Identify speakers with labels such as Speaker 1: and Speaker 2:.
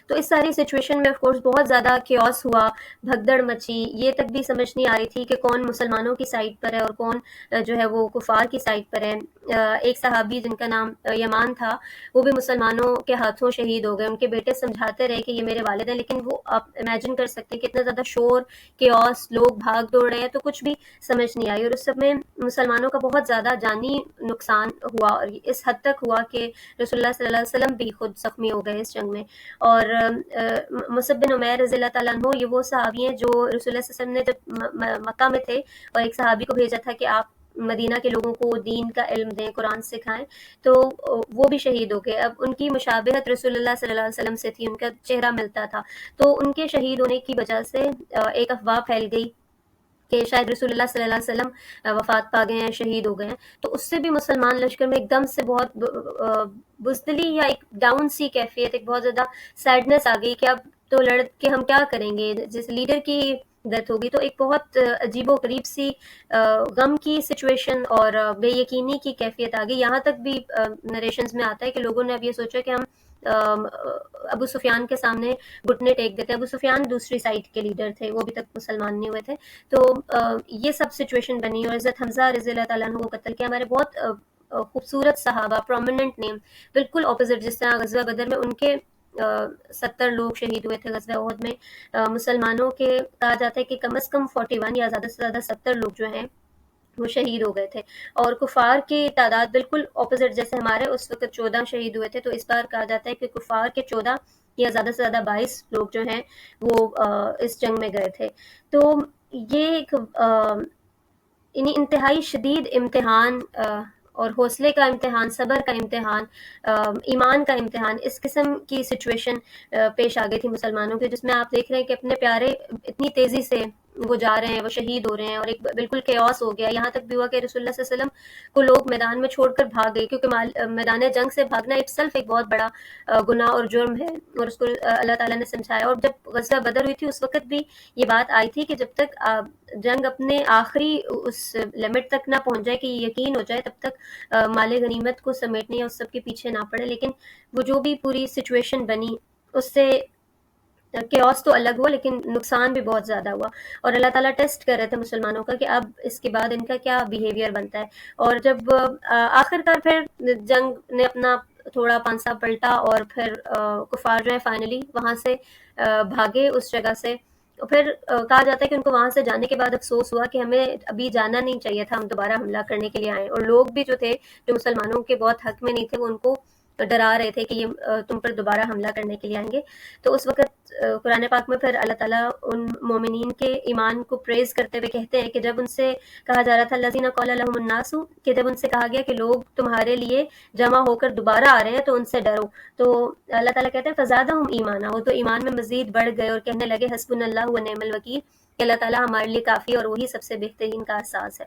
Speaker 1: تو اس ساری سچویشن میں آف کورس بہت زیادہ کیوس ہوا، بھگدڑ مچی، یہ تک بھی سمجھ نہیں آ رہی تھی کہ کون مسلمانوں کی سائڈ پر ہے اور کون جو ہے وہ کفار کی سائڈ پر ہے۔ ایک صحابی جن کا نام یمان تھا، وہ بھی مسلمانوں کے ہاتھوں شہید ہو گئے، ان کے بیٹے سمجھاتے رہے کہ یہ میرے والد ہیں، لیکن وہ آپ امیجن کر سکتے ہیں کہ اتنا زیادہ شور، کیوس، لوگ بھاگ دوڑ رہے ہیں، تو کچھ بھی سمجھ نہیں آئی، اور اس سب میں مسلمانوں کا بہت زیادہ جانی نقصان ہوا، اور اس حد تک ہوا کہ رسول اللہ صلی اللہ علیہ وسلم بھی خود زخمی ہو گئے اس جنگ میں۔ اور مصعب بن عمیر رضی اللہ تعالیٰ عنہ، یہ وہ صحابی ہیں جو رسول اللہ صلی اللہ علیہ وسلم نے جب مکہ میں تھے اور ایک صحابی کو بھیجا تھا کہ آپ مدینہ کے لوگوں کو دین کا علم دیں، قرآن سکھائیں، تو وہ بھی شہید ہو گئے۔ اب ان کی مشابہت رسول اللہ صلی اللہ علیہ وسلم سے تھی، ان کا چہرہ ملتا تھا، تو ان کے شہید ہونے کی وجہ سے ایک افواہ پھیل گئی کہ شاید رسول اللہ صلی اللہ علیہ وسلم وفات پا گئے ہیں، شہید ہو گئے ہیں، تو اس سے بھی مسلمان لشکر میں ایک دم سے بہت بزدلی یا ایک ڈاؤن سی کیفیت، ایک بہت زیادہ سیڈنس آ گئی کہ اب تو لڑ کے ہم کیا کریں گے، جس لیڈر کی ڈیتھ ہوگی، تو ایک بہت عجیب و غریب سی غم کی سچویشن اور بے یقینی کی کیفیت آ گئی۔ یہاں تک بھی نریشنز میں آتا ہے کہ لوگوں نے اب یہ سوچا کہ ہم ابو سفیان کے سامنے گھٹنے ٹیک دیتے ہیں۔ ابو سفیان دوسری سائڈ کے لیڈر تھے، وہ ابھی تک مسلمان نہیں ہوئے تھے، تو یہ سب سچویشن بنی، اور حضرت حمزہ رضی اللہ تعالیٰ عنہ کو قتل کیا۔ ہمارے بہت خوبصورت صحابہ، پرومیننٹ نیم، بالکل اپوزٹ، جس طرح غزوہ بدر میں ان کے 70 لوگ شہید ہوئے تھے، غزوہ احد میں مسلمانوں کے کہا جاتا ہے کہ کم از کم 41 یا زیادہ سے زیادہ 70 لوگ جو ہیں وہ شہید ہو گئے تھے، اور کفار کی تعداد بالکل اپوزٹ، جیسے ہمارے اس وقت 14 شہید ہوئے تھے، تو اس بار کہا جاتا ہے کہ کفار کے 14 یا زیادہ سے زیادہ 22 لوگ جو ہیں وہ اس جنگ میں گئے تھے۔ تو یہ ایک یعنی انتہائی شدید امتحان، اور حوصلے کا امتحان، صبر کا امتحان، ایمان کا امتحان، اس قسم کی سچویشن پیش آ گئی تھی مسلمانوں کے، جس میں آپ دیکھ رہے ہیں کہ اپنے پیارے اتنی تیزی سے وہ جا رہے ہیں، وہ شہید ہو رہے ہیں، اور ایک بالکل کیوس ہو گیا۔ یہاں تک بھی ہوا کہ رسول اللہ صلی اللہ علیہ وسلم کو لوگ میدان میں چھوڑ کر بھاگ گئے، کیونکہ میدان جنگ سے بھاگنا اٹ سیلف ایک بہت بڑا گناہ اور جرم ہے، اور اس کو اللہ تعالیٰ نے سمجھایا۔ اور جب غزوہ بدر ہوئی تھی اس وقت بھی یہ بات آئی تھی کہ جب تک جنگ اپنے آخری اس لمٹ تک نہ پہنچ جائے کہ یقین ہو جائے، تب تک مال غنیمت کو سمیٹنے یا اس سب کے پیچھے نہ پڑے۔ لیکن وہ جو بھی پوری سچویشن بنی، اس سے کیوس تو الگ ہوا، لیکن نقصان بھی بہت زیادہ ہوا، اور اللہ تعالیٰ ٹیسٹ کر رہے تھے مسلمانوں کا کہ اب اس کے بعد ان کا کیا بیہیویئر بنتا ہے۔ اور جب آخر کار پھر جنگ نے اپنا تھوڑا پانسا پلٹا، اور پھر کفار جو ہے فائنلی وہاں سے بھاگے اس جگہ سے، پھر کہا جاتا ہے کہ ان کو وہاں سے جانے کے بعد افسوس ہوا کہ ہمیں ابھی جانا نہیں چاہیے تھا، ہم دوبارہ حملہ کرنے کے لیے آئے، اور لوگ بھی جو تھے جو مسلمانوں کے بہت حق میں نہیں تھے، وہ ان کو ڈرا رہے تھے کہ یہ تم پر دوبارہ حملہ کرنے کے لیے آئیں گے۔ تو اس وقت قرآن پاک میں پھر اللہ تعالیٰ ان مومنین کے ایمان کو پریز کرتے ہوئے کہتے ہیں کہ جب ان سے کہا جا رہا تھا الذین قال لهم الناس، کہ جب ان سے کہا گیا کہ لوگ تمہارے لیے جمع ہو کر دوبارہ آ رہے ہیں تو ان سے ڈرو، تو اللہ تعالیٰ کہتے ہیں فزادہم ایمانا، وہ تو ایمان میں مزید بڑھ گئے اور کہنے لگے حسبنا اللہ ونعم الوکیل، کہ اللہ تعالیٰ ہمارے لیے کافی اور وہی سب سے بہترین کا احساس ہے۔